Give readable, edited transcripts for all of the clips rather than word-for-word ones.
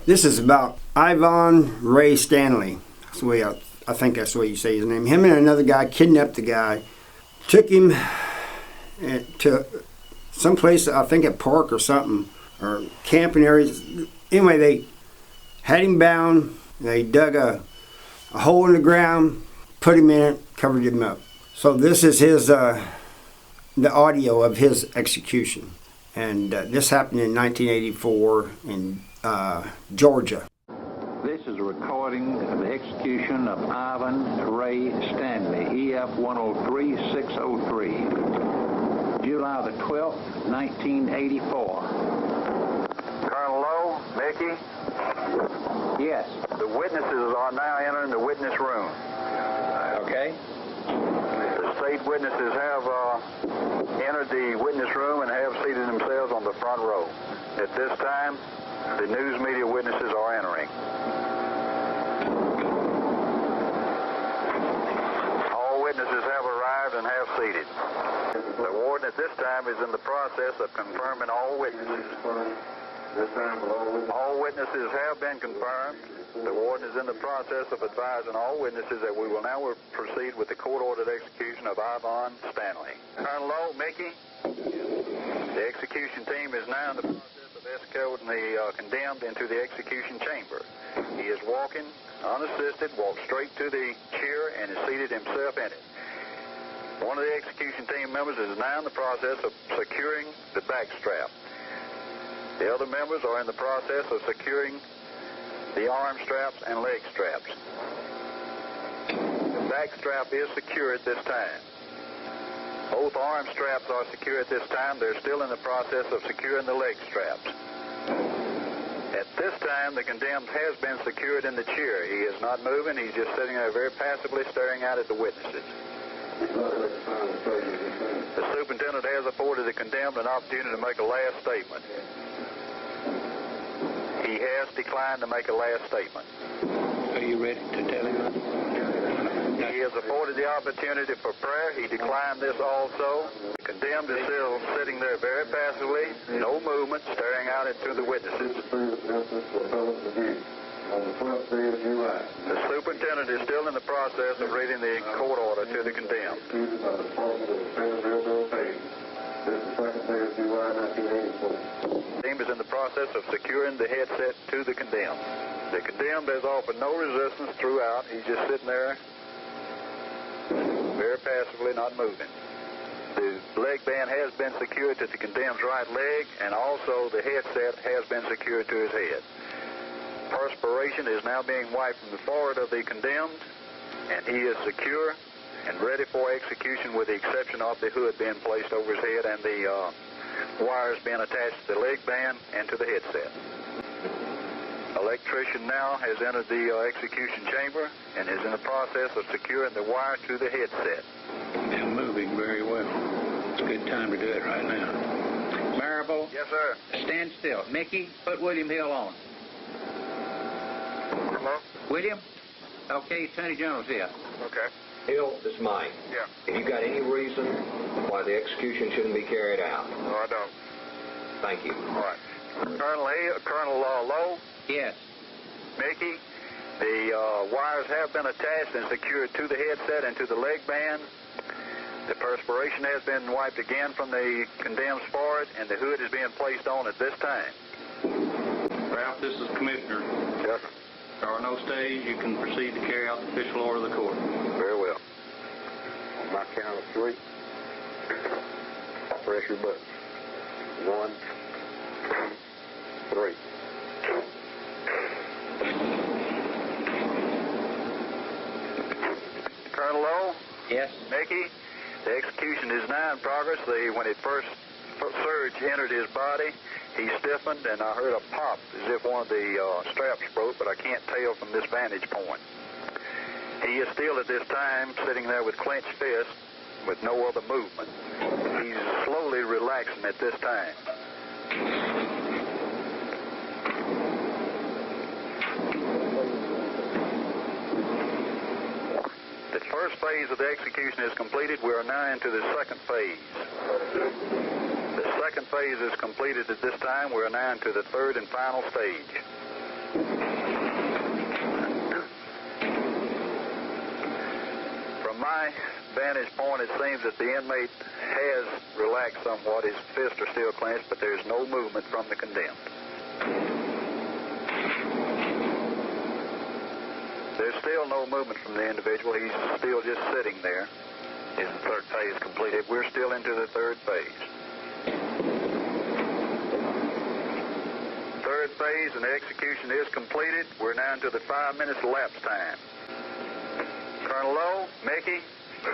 This is about Ivan Ray Stanley. That's the way I think that's the way you say his name. Him and another guy kidnapped the guy, took him to someplace, I think a park or something, or camping areas. Anyway, they had him bound. They dug a hole in the ground, put him in it, covered him up. So this is his the audio of his execution, and this happened in 1984 in Georgia. This is a recording of the execution of Ivan Ray Stanley, EF 103603, July the 12th, 1984. Colonel Lowe, Mickey? Yes. The witnesses are now entering the witness room. Okay. The state witnesses have entered the witness room and have seated themselves on the front row. At this time, the news media witnesses are entering. All witnesses have arrived and have seated. The warden at this time is in the process of confirming all witnesses. All witnesses have been confirmed. The warden is in the process of advising all witnesses that we will now proceed with the court-ordered execution of Ivan Stanley. Colonel Lowe, Mickey, the execution team is now in the process of escorting the condemned into the execution chamber. He is walking unassisted, walked straight to the chair and has seated himself in it. One of the execution team members is now in the process of securing the back strap. The other members are in the process of securing the arm straps and leg straps. The back strap is secure at this time. Both arm straps are secure at this time. They're still in the process of securing the leg straps. At this time, the condemned has been secured in the chair. He is not moving. He's just sitting there very passively staring out at the witnesses. The superintendent has afforded the condemned an opportunity to make a last statement. He has declined to make a last statement. Are you ready to tell him? He has afforded the opportunity for prayer. He declined this also. The condemned is still sitting there very passively, no movement, staring out into the witnesses. The superintendent is still in the process of reading the court order to the condemned. The team is in the process of securing the headset to the condemned. The condemned has offered no resistance throughout. He's just sitting there very passively, not moving. The leg band has been secured to the condemned's right leg, and also the headset has been secured to his head. Perspiration is now being wiped from the forehead of the condemned, and he is secure and ready for execution with the exception of the hood being placed over his head and the wires being attached to the leg band and to the headset. Electrician now has entered the execution chamber and is in the process of securing the wire to the headset. They're moving very well. It's a good time to do it right now. Marable? Yes, sir. Stand still. Mickey, put William Hill on. Hello? William? Okay, Attorney General's here. Okay. Hill, this is Mike. Yeah. Have you got any reason why the execution shouldn't be carried out? No, I don't. Thank you. All right. Colonel Lowe, Yes. Mickey, the wires have been attached and secured to the headset and to the leg band. The perspiration has been wiped again from the condemned's forehead, and the hood is being placed on at this time. Ralph, this is Commissioner. Yes, sir. There are no stays. You can proceed to carry out the official order of the court. Very well. On my count of three, press your button. 1, 2, 3. Colonel Lowe, Yes. Mickey, the execution is now in progress. When it first surge entered his body, he stiffened, and I heard a pop as if one of the straps broke, but I can't tell from this vantage point. He is still at this time sitting there with clenched fists with no other movement. He's slowly relaxing at this time. The first phase of the execution is completed. We are now into the second phase. The second phase is completed at this time. We are now into the third and final stage. my vantage point, it seems that the inmate has relaxed somewhat. His fists are still clenched, but there's no movement from the condemned. There's still no movement from the individual. He's still just sitting there. His third phase completed. We're still into the third phase. Third phase and the execution is completed. We're now into the 5 minutes lapse time. Colonel Lowe, Mickey,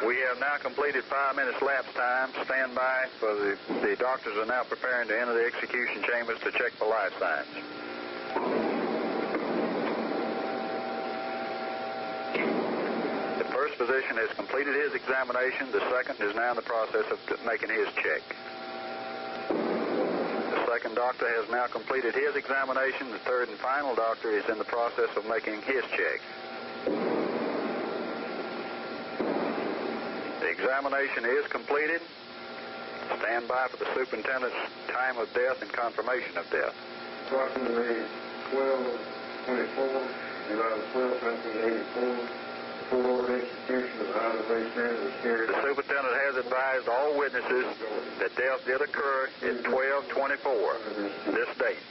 we have now completed 5 minutes lapse time. Stand by for the doctors are now preparing to enter the execution chambers to check for life signs. The first physician has completed his examination. The second is now in the process of making his check. The second doctor has now completed his examination. The third and final doctor is in the process of making his check. The examination is completed. Stand by for the superintendent's time of death and confirmation of death. Approximately 12:24, July 12, 1984. Full order execution of Ivan Ray Stanley was carried. The superintendent has advised all witnesses that death did occur at 12:24 this date.